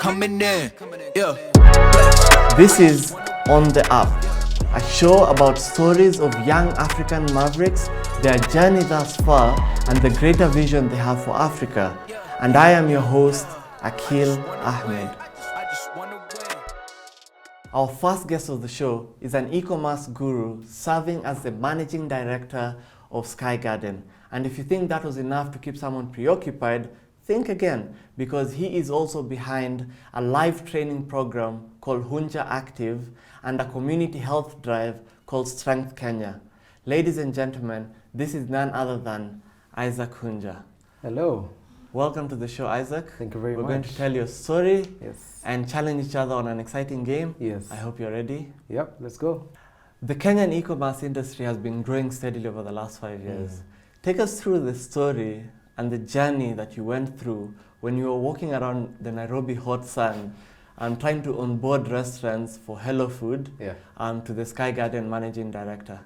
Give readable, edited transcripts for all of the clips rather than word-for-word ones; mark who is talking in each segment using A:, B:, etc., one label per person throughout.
A: coming in. Yeah.
B: This is On the Up, a show about stories of young African mavericks, their journey thus far, and the greater vision they have for Africa. And I am your host, Akil Ahmed. Our first guest of the show is an e-commerce guru serving as the managing director of Sky Garden. And if you think that was enough to keep someone preoccupied, think again, because he is also behind a live training program called Hunja Active and a community health drive called Strength Kenya. Ladies and gentlemen, this is none other than Isaac Hunja.
C: Hello.
B: Welcome to the show, Isaac.
C: Thank you very much.
B: We're going to tell you a story
C: Yes.
B: and challenge each other on an exciting game.
C: Yes.
B: I hope you're ready.
C: Yep, let's go.
B: The Kenyan e-commerce industry has been growing steadily over the last 5 years. Take us through the story and the journey that you went through when you were walking around the Nairobi hot sun and trying to onboard restaurants for Hello Food to the Sky Garden managing director.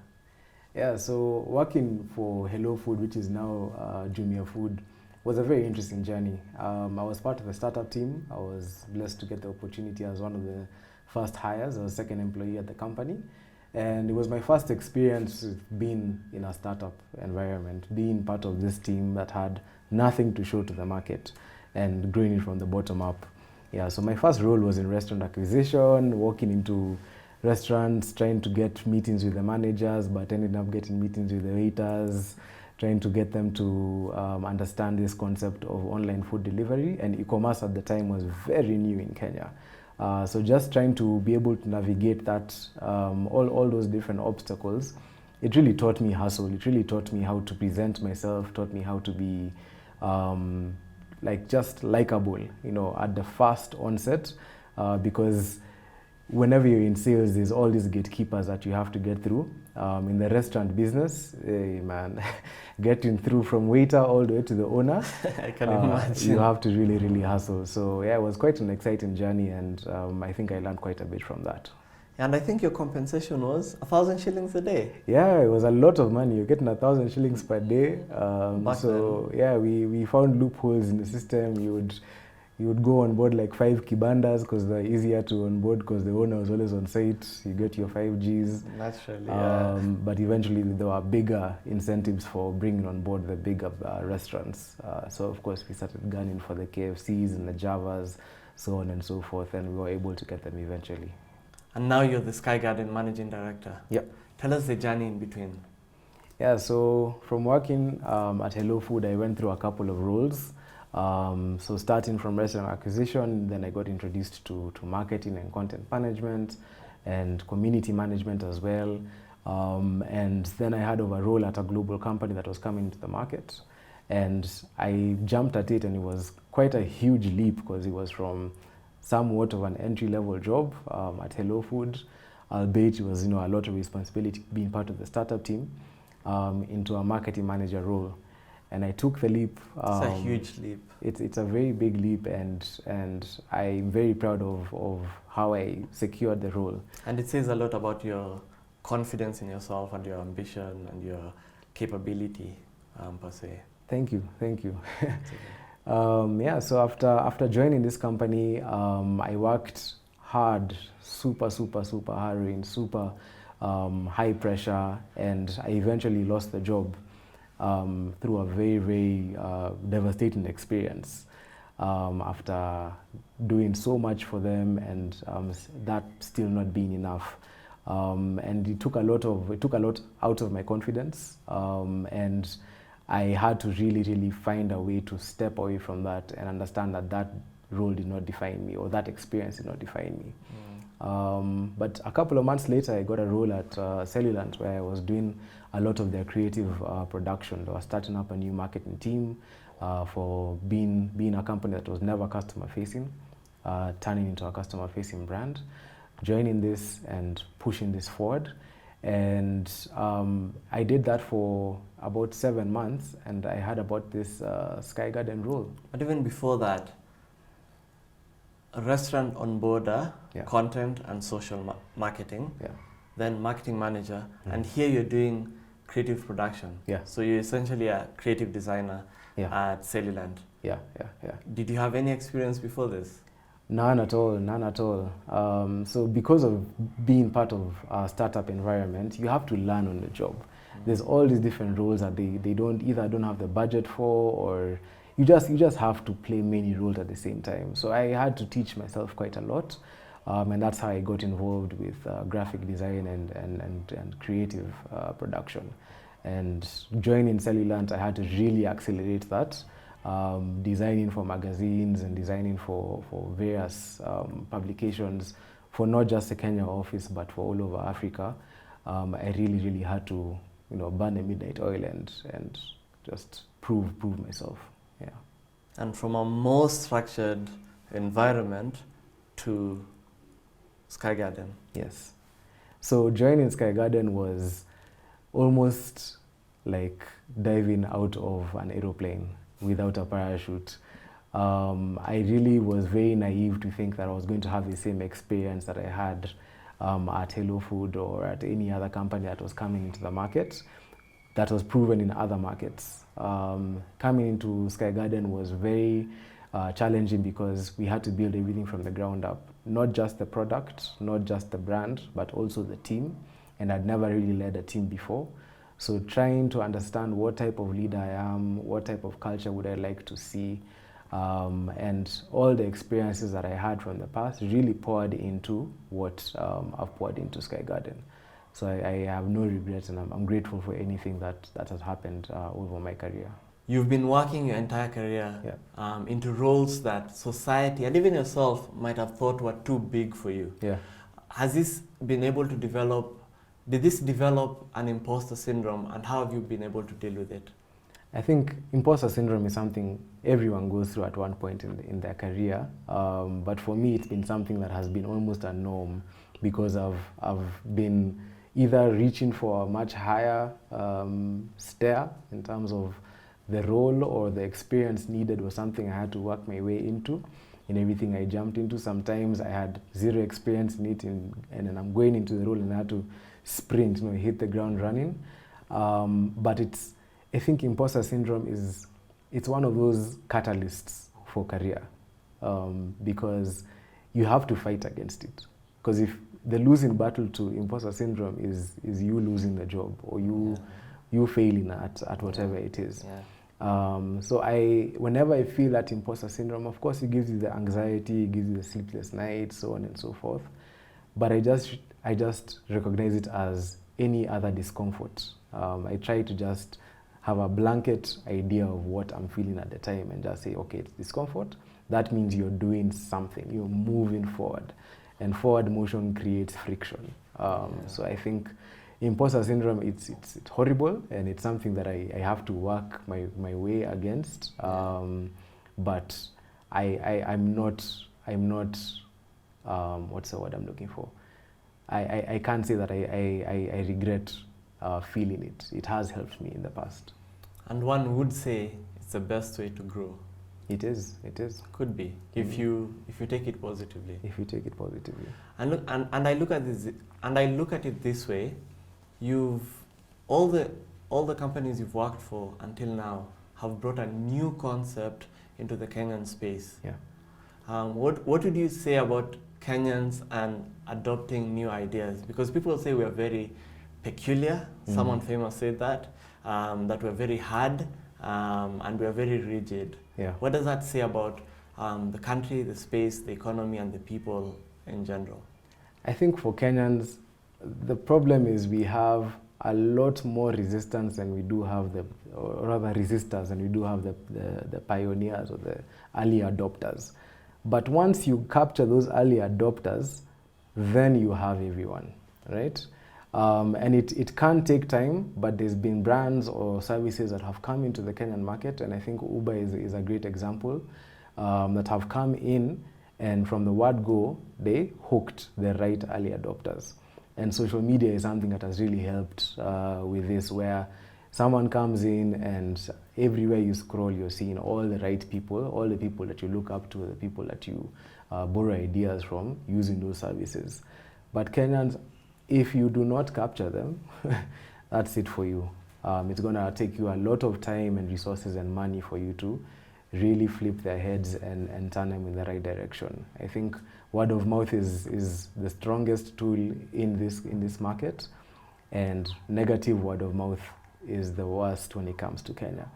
C: Yeah, so working for Hello Food, which is now Junior Food, was a very interesting journey. I was part of a startup team. I was blessed to get the opportunity as one of the first hires. I was second employee at the company. And it was my first experience being in a startup environment, being part of this team that had nothing to show to the market and growing it from the bottom up. Yeah, so my first role was in restaurant acquisition, walking into restaurants, trying to get meetings with the managers, but ended up getting meetings with the waiters, trying to get them to understand this concept of online food delivery. And e-commerce at the time was very new in Kenya. So just trying to be able to navigate that, all those different obstacles, it really taught me hustle. It really taught me how to present myself, taught me how to be just likable, at the first onset, because whenever you're in sales, there's all these gatekeepers that you have to get through. In the restaurant business, getting through from waiter all the way to the owner,
B: I can imagine.
C: You have to really, really hustle. So yeah, it was quite an exciting journey, and I think I learned quite a bit from that.
B: And I think your compensation was 1,000 shillings a day.
C: Yeah, it was a lot of money. You're getting 1,000 shillings per day. Yeah, we found loopholes in the system. You would go on board like 5 kibandas because they're easier to onboard because the owner was always on site. You get your 5Gs.
B: Naturally, yeah.
C: But eventually there were bigger incentives for bringing on board the bigger restaurants. So of course we started gunning for the KFCs and the Javas, so on and so forth, and we were able to get them eventually.
B: And now you're the Sky Garden managing director.
C: Yep.
B: Tell us the journey in between.
C: Yeah, so from working at Hello Food, I went through a couple of roles. So starting from restaurant acquisition, then I got introduced to marketing and content management and community management as well. And then I had a role at a global company that was coming to the market. And I jumped at it, and it was quite a huge leap because it was from somewhat of an entry-level job at Hello Food, albeit it was a lot of responsibility being part of the startup team, into a marketing manager role. And I took the leap.
B: It's a huge leap.
C: It's a very big leap, and I'm very proud of how I secured the role. And
B: it says a lot about your confidence in yourself and your ambition and your capability, per se.
C: Thank you. Yeah, so after joining this company, I worked hard, super hard, super high pressure, and I eventually lost the job. Through a very, very devastating experience after doing so much for them, and that still not being enough. And it took a lot out of my confidence, and I had to really find a way to step away from that and understand that role did not define me, or that experience did not define me. But a couple of months later, I got a role at Cellulant, where I was doing a lot of their creative production. They were starting up a new marketing team for being a company that was never customer-facing, turning into a customer-facing brand, joining this and pushing this forward. And I did that for about 7 months, and I had about this Sky Garden role.
B: But even before that, a restaurant onboarder, content and social marketing, then marketing manager, and here you're doing creative production. So you're essentially a creative designer at Cellulant.
C: Yeah.
B: Did you have any experience before this?
C: None at all, none at all. So because of being part of a startup environment, you have to learn on the job. There's all these different roles that they don't have the budget for, or you just have to play many roles at the same time. So I had to teach myself quite a lot, and that's how I got involved with graphic design and creative production. And joining Cellulant, I had to really accelerate that. Designing for magazines and designing for various publications for not just the Kenya office but for all over Africa. I really had to burn the midnight oil and just prove myself. Yeah.
B: And from a more structured environment to Sky Garden.
C: Yes. So joining Sky Garden was almost like diving out of an aeroplane without a parachute. I really was very naive to think that I was going to have the same experience that I had at Hello Food or at any other company that was coming into the market, that was proven in other markets. Coming into Sky Garden was very challenging because we had to build everything from the ground up. Not just the product, not just the brand, but also the team. And I'd never really led a team before. So trying to understand what type of leader I am, what type of culture would I like to see, and all the experiences that I had from the past really poured into what I've poured into Sky Garden. So I have no regrets, and I'm grateful for anything that has happened over my career.
B: You've been working your entire career into roles that society and even yourself might have thought were too big for you.
C: Yeah.
B: Has this been able to develop, did this develop an imposter syndrome, and how have you been able to deal with it?
C: I think imposter syndrome is something everyone goes through at one point in their career. But for me, it's been something that has been almost a norm because I've been either reaching for a much higher stair in terms of the role or the experience needed was something I had to work my way into in everything I jumped into. Sometimes I had zero experience in it, and then I'm going into the role and I had to sprint, hit the ground running. But I think imposter syndrome it's one of those catalysts for career because you have to fight against it. Because if the losing battle to imposter syndrome is you losing the job or you failing at whatever it is.
B: Yeah.
C: So whenever I feel that imposter syndrome, of course it gives you the anxiety, it gives you the sleepless nights, so on and so forth. But I just recognize it as any other discomfort. I try to just have a blanket idea of what I'm feeling at the time and just say, okay, it's discomfort. That means you're doing something, you're moving forward. And forward motion creates friction. So I think imposter syndrome, it's horrible, and it's something that I have to work my way against. But I'm not what's the word I'm looking for? I can't say that I regret feeling it. It has helped me in the past.
B: And one would say it's the best way to grow.
C: It is.
B: Could be, if you take it positively.
C: If you take it positively.
B: And I look at it this way. All the companies you've worked for until now have brought a new concept into the Kenyan space.
C: Yeah.
B: What would you say about Kenyans and adopting new ideas? Because people say we are very peculiar. Someone famous said that we're very hard and we're very rigid.
C: Yeah.
B: What does that say about the country, the space, the economy, and the people in general?
C: I think for Kenyans, the problem is we have a lot more resistance than we do have resistors than we do have the pioneers or the early adopters. But once you capture those early adopters, then you have everyone, right? And it can take time, but there's been brands or services that have come into the Kenyan market, and I think Uber is a great example, that have come in, and from the word go, they hooked the right early adopters. And social media is something that has really helped with this, where someone comes in and everywhere you scroll, you're seeing all the right people, all the people that you look up to, the people that you borrow ideas from using those services. But Kenyans, if you do not capture them, that's it for you. It's going to take you a lot of time and resources and money for you to really flip their heads and turn them in the right direction. I think word of mouth is the strongest tool in this market, and negative word of mouth is the worst when it comes to Kenya.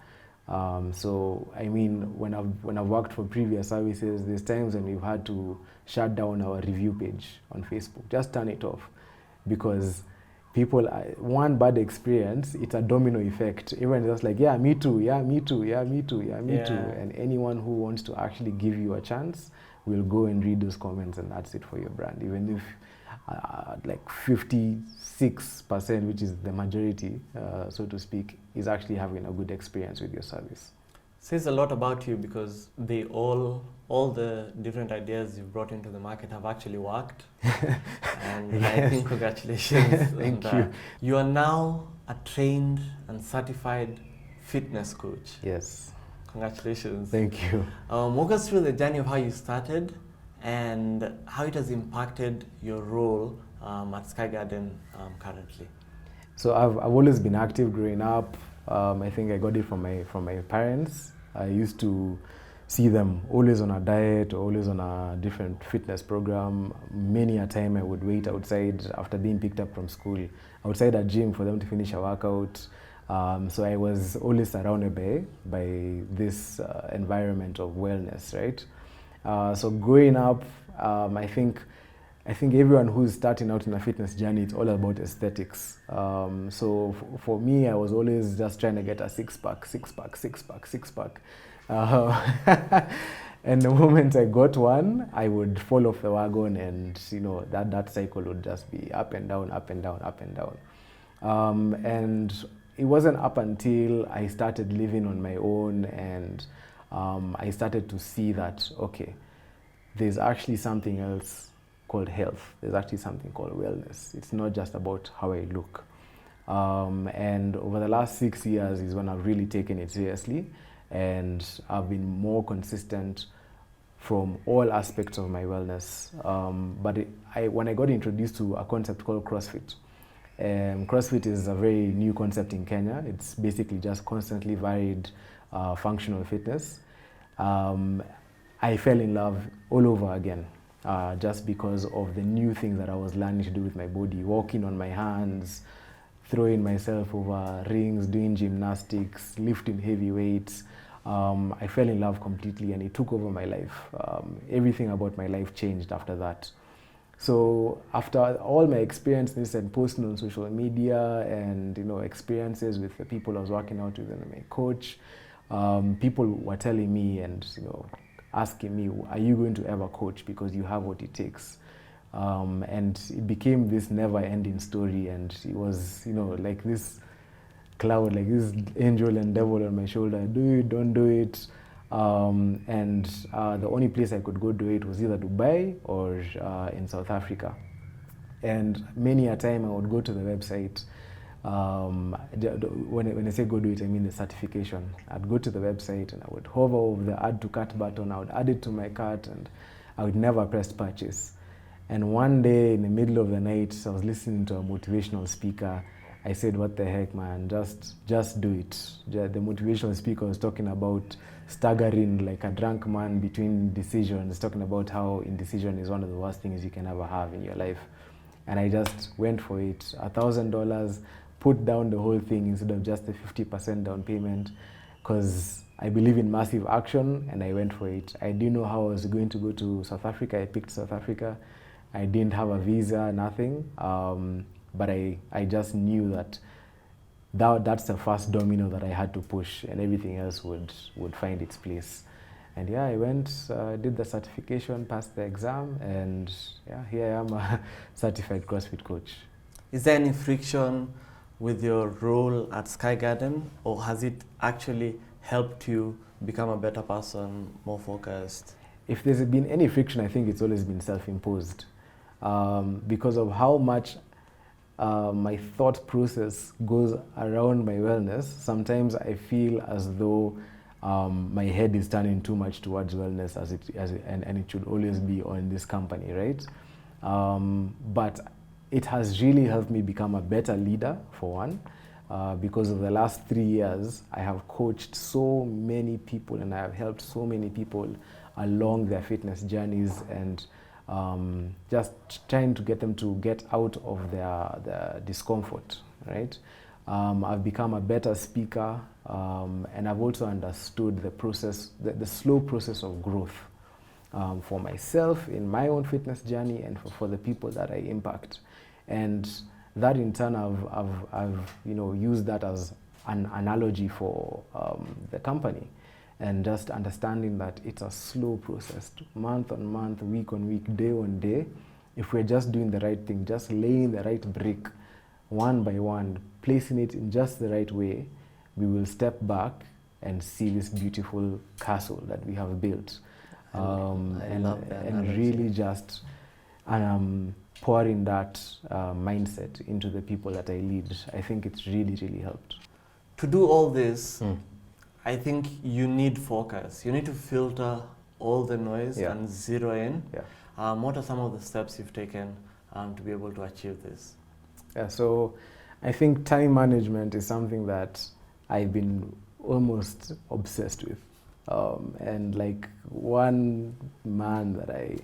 C: So I mean, when I've worked for previous services, there's times when we've had to shut down our review page on Facebook, just turn it off, because people, one bad experience, it's a domino effect. Everyone just like, yeah, me too, yeah, me too, yeah, me too, yeah, me too. And anyone who wants to actually give you a chance will go and read those comments, and that's it for your brand. Even if like 56%, which is the majority, so to speak, is actually having a good experience with your service.
B: Says a lot about you, because they all the different ideas you've brought into the market have actually worked. And
C: Yes.
B: I think congratulations.
C: Thank you.
B: You are now a trained and certified fitness coach.
C: Yes.
B: Congratulations.
C: Thank you.
B: Walk us through the journey of how you started and how it has impacted your role at Sky Garden currently.
C: So I've always been active growing up. I think I got it from my parents. I used to see them always on a diet, or always on a different fitness program. Many a time I would wait outside after being picked up from school, outside a gym for them to finish a workout. So I was always surrounded by this environment of wellness, right? So growing up, I think everyone who's starting out in a fitness journey, it's all about aesthetics. So for me, I was always just trying to get a six-pack. And the moment I got one, I would fall off the wagon, and that cycle would just be up and down, up and down, up and down. And it wasn't up until I started living on my own, and I started to see that, okay, there's actually something else called health. There's actually something called wellness. It's not just about how I look. And over the last 6 years is when I've really taken it seriously, and I've been more consistent from all aspects of my wellness. But when I got introduced to a concept called CrossFit, CrossFit is a very new concept in Kenya. It's basically just constantly varied functional fitness. I fell in love all over again, just because of the new things that I was learning to do with my body, walking on my hands, throwing myself over rings, doing gymnastics, lifting heavy weights. I fell in love completely, and it took over my life. Everything about my life changed after that. So after all my experiences and posting on social media, and experiences with the people I was working out with and my coach, people were telling me and asking me, are you going to ever coach, because you have what it takes? And it became this never-ending story, and it was like this cloud, like this angel and devil on my shoulder. Do it, don't do it. And the only place I could go do it was either Dubai or in South Africa. And many a time I would go to the website. When I say go do it, I mean the certification. I'd go to the website and I would hover over the add to cart button. I would add it to my cart, and I would never press purchase. And one day in the middle of the night, I was listening to a motivational speaker. I said, what the heck, man, just do it. The motivational speaker was talking about staggering like a drunk man between decisions, talking about how indecision is one of the worst things you can ever have in your life. And I just went for it. $1,000, put down the whole thing instead of just the 50% down payment, because I believe in massive action, and I went for it. I didn't know how I was going to go to South Africa. I picked South Africa. I didn't have a visa, nothing. But I just knew that's the first domino that I had to push, and everything else would find its place. And yeah, I went, did the certification, passed the exam, and yeah, here I am, a certified CrossFit coach.
B: Is there any friction with your role at Sky Garden, or has it actually helped you become a better person, more focused?
C: If there's been any friction, I think it's always been self-imposed, because of how much my thought process goes around my wellness. Sometimes I feel as though my head is turning too much towards wellness, and it should always be on this company, right? But it has really helped me become a better leader, for one. because of the last 3 years, I have coached so many people and I have helped so many people along their fitness journeys, and just trying to get them to get out of their discomfort, right? I've become a better speaker, and I've also understood the process, the slow process of growth for myself in my own fitness journey and for the people that I impact. And that in turn, I've used that as an analogy for the company, and just understanding that it's a slow process, month on month, week on week, day on day. If we're just doing the right thing, just laying the right brick, one by one, placing it in just the right way, we will step back and see this beautiful castle that we have built. And really just pouring that mindset into the people that I lead. I think it's really, really helped.
B: To do all this, I think you need focus. You need to filter all the noise and zero in. What are some of the steps you've taken to be able to achieve this?
C: So I think time management is something that I've been almost obsessed with. And like one man that I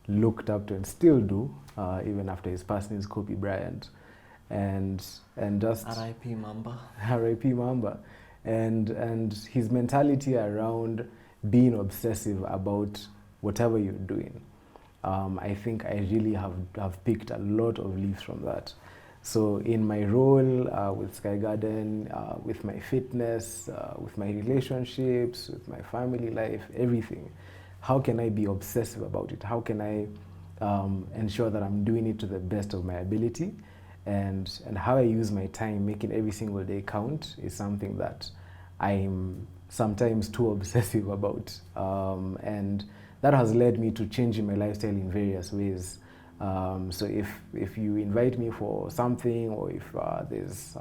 C: looked up to and still do, even after his passing, is Kobe Bryant. And just
B: R.I.P. Mamba.
C: R.I.P. Mamba. And his mentality around being obsessive about whatever you're doing. I think I really have picked a lot of leaves from that. So in my role with Sky Garden, with my fitness, with my relationships, with my family life, everything, how can I be obsessive about it? How can I ensure that I'm doing it to the best of my ability? And how I use my time, making every single day count, is something that I'm sometimes too obsessive about. And that has led me to changing my lifestyle in various ways. So if you invite me for something, or if there's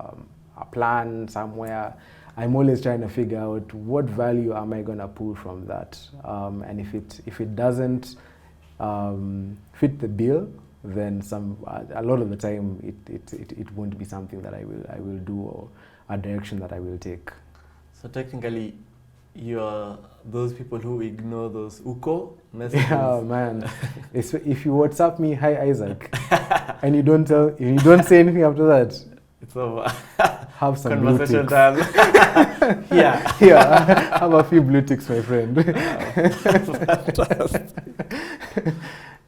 C: a plan somewhere, I'm always trying to figure out what value am I going to pull from that. And if it doesn't fit the bill, then a lot of the time it won't be something that I will do, or a direction that I will take.
B: So technically, you're those people who ignore those UKO messages.
C: Yeah, man. If you WhatsApp me, "Hi Isaac," and you don't say anything after that,
B: it's over.
C: Have some blue ticks.
B: Conversation done.
C: Yeah. Have a few blue ticks, my friend.
B: Fantastic.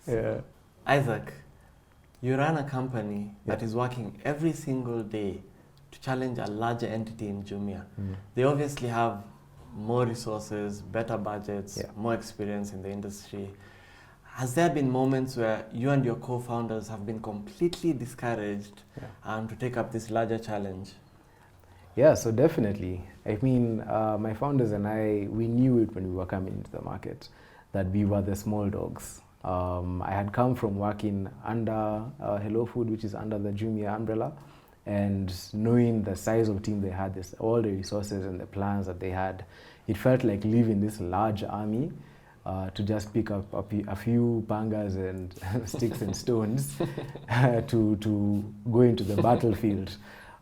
C: Yeah.
B: Isaac, you run a company that is working every single day to challenge a larger entity in Jumia. They obviously have more resources, better budgets, more experience in the industry. Has there been moments where you and your co-founders have been completely discouraged to take up this larger challenge?
C: Yeah, so definitely. I mean, my founders and I, we knew it when we were coming into the market, that we were the small dogs. I had come from working under Hello Food, which is under the Jumia umbrella, and knowing the size of team they had, all the resources and the plans that they had, it felt like leaving this large army to just pick up a few pangas and sticks and stones to go into the battlefield.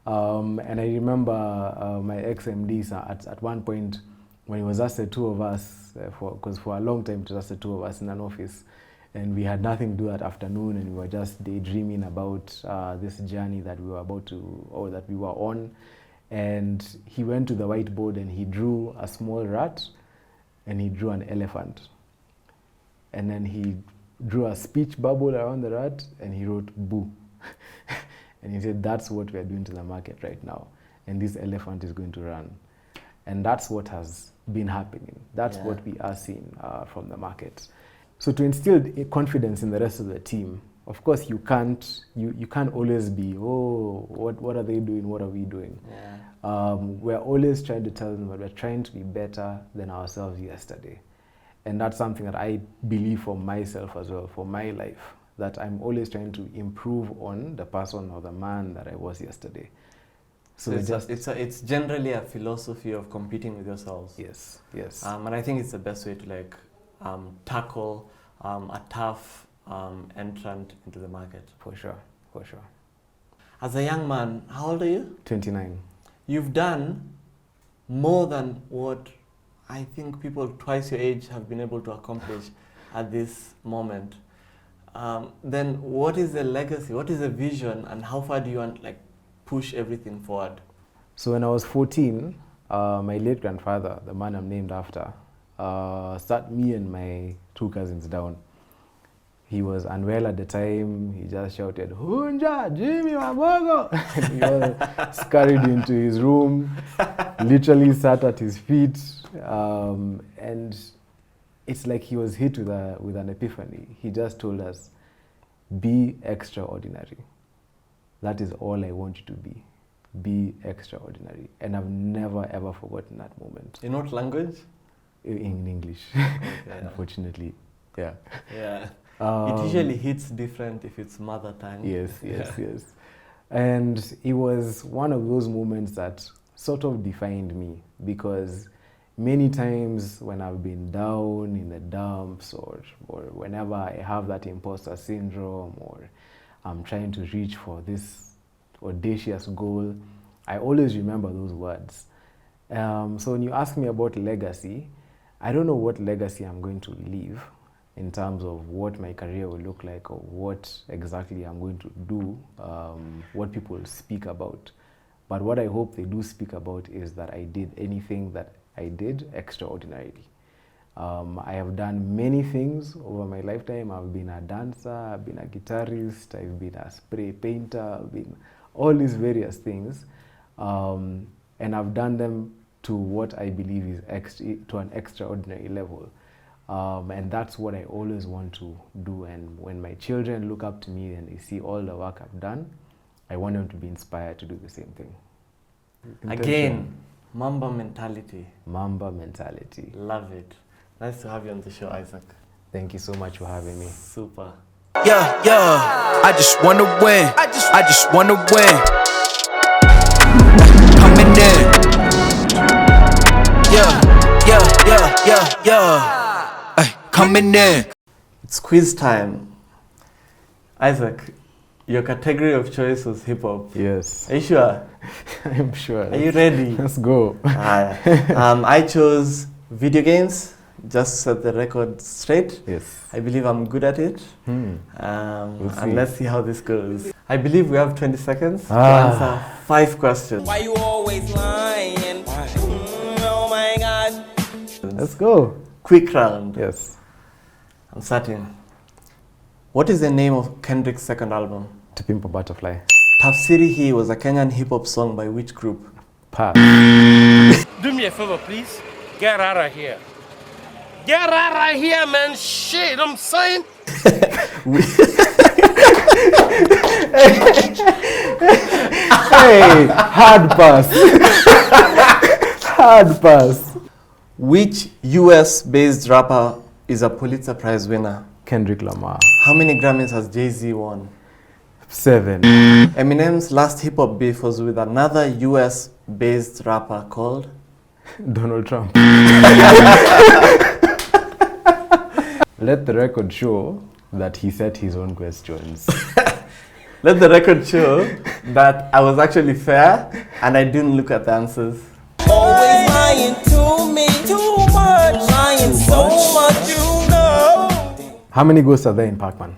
C: And I remember my ex-MD at one point, when it was just the two of us, because for a long time it was just the two of us in an office, and we had nothing to do that afternoon, and we were just daydreaming about this journey that we were that we were on. And he went to the whiteboard and he drew a small rat and he drew an elephant. And then he drew a speech bubble around the rat and he wrote "boo." And he said, "That's what we're doing to the market right now. And this elephant is going to run." And that's what has been happening. That's what we are seeing from the market. So to instill confidence in the rest of the team, of course you can't always be, what are they doing, what are we doing? We're always trying to tell them that we're trying to be better than ourselves yesterday. And that's something that I believe for myself as well, for my life, that I'm always trying to improve on the person or the man that I was yesterday.
B: So it's generally a philosophy of competing with yourselves.
C: Yes.
B: And I think it's the best way to tackle a tough entrant into the market.
C: For sure.
B: As a young man, how old are you?
C: 29.
B: You've done more than what I think people twice your age have been able to accomplish at this moment. Then what is the legacy? What is the vision, and how far do you want like push everything forward?
C: So when I was 14, my late grandfather, the man I'm named after, sat me and my 2 cousins down. He was unwell at the time. He just shouted, "Hunja, Jimmy, Mabogo!" He all scurried into his room, literally sat at his feet, and it's like he was hit with an epiphany. He just told us, "Be extraordinary. That is all I want you to be. Be extraordinary." And I've never ever forgotten that moment.
B: In what language?
C: In English,
B: Okay,
C: unfortunately. Yeah.
B: Yeah. It usually hits different if it's mother tongue.
C: Yes. And it was one of those moments that sort of defined me, because many times when I've been down in the dumps, or whenever I have that imposter syndrome, or I'm trying to reach for this audacious goal, I always remember those words. So when you ask me about legacy, I don't know what legacy I'm going to leave in terms of what my career will look like, or what exactly I'm going to do, what people speak about. But what I hope they do speak about is that I did anything that I did extraordinarily. I have done many things over my lifetime. I've been a dancer, I've been a guitarist, I've been a spray painter, I've been all these various things. And I've done them to what I believe is to an extraordinary level. And that's what I always want to do. And when my children look up to me and they see all the work I've done, I want them to be inspired to do the same thing.
B: Again, Mamba mentality.
C: Mamba mentality.
B: Love it. Nice to have you on the show, Isaac.
C: Thank you so much for having me.
B: Super.
A: Yeah, I just wanna win. I just wanna win. Coming in. Yeah. Coming in.
B: It's quiz time. Isaac, your category of choice was hip hop.
C: Yes.
B: Are you sure?
C: I'm sure.
B: Are you ready?
C: Let's go.
B: I chose video games, just set the record straight.
C: Yes.
B: I believe I'm good at it. And let's see how this goes. I believe we have 20 seconds to answer 5 questions.
D: Why you always lying? Oh my God.
C: Let's go.
B: Quick round.
C: Yes.
B: I'm starting. What is the name of Kendrick's second album?
C: To Pimp a Butterfly.
B: Tafsiri Hii was a Kenyan hip-hop song by which group?
C: Pass.
E: Do me a favor, please. Get out of here. Get out of here, man. Shit, I'm saying.
C: Hey, hard pass. Hard pass.
B: Which US-based rapper is a Pulitzer Prize winner?
C: Kendrick Lamar.
B: How many Grammys has Jay-Z won?
C: 7.
B: Eminem's last hip-hop beef was with another US-based rapper called?
C: Donald Trump. Let the record show that he set his own questions.
B: Let the record show that I was actually fair and I didn't look at the answers.
D: Always lying to me. Too much. Lying so much, you know.
C: How many ghosts are there in Pac-Man?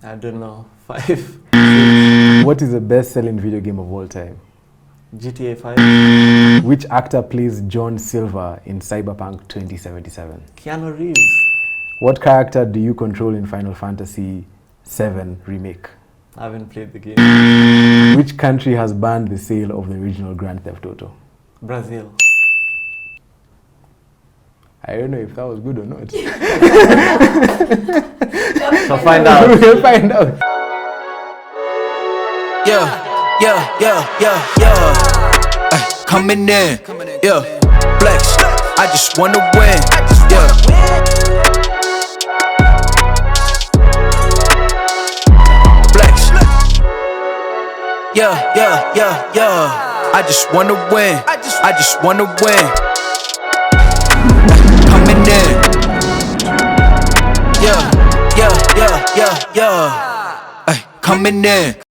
B: I don't know. 5.
C: What is the best-selling video game of all time?
B: GTA 5.
C: Which actor plays John Silver in Cyberpunk 2077?
B: Keanu Reeves.
C: What character do you control in Final Fantasy VII Remake?
B: I haven't played the game.
C: Which country has banned the sale of the original Grand Theft Auto?
B: Brazil.
C: I don't know if that was good or not.
B: So find out.
C: We'll find out.
A: Yeah. Coming in. Yeah. Flex. I just wanna win. Yeah. Flex. Yeah. I just wanna win. I just wanna win. Coming in. Yeah. Coming in.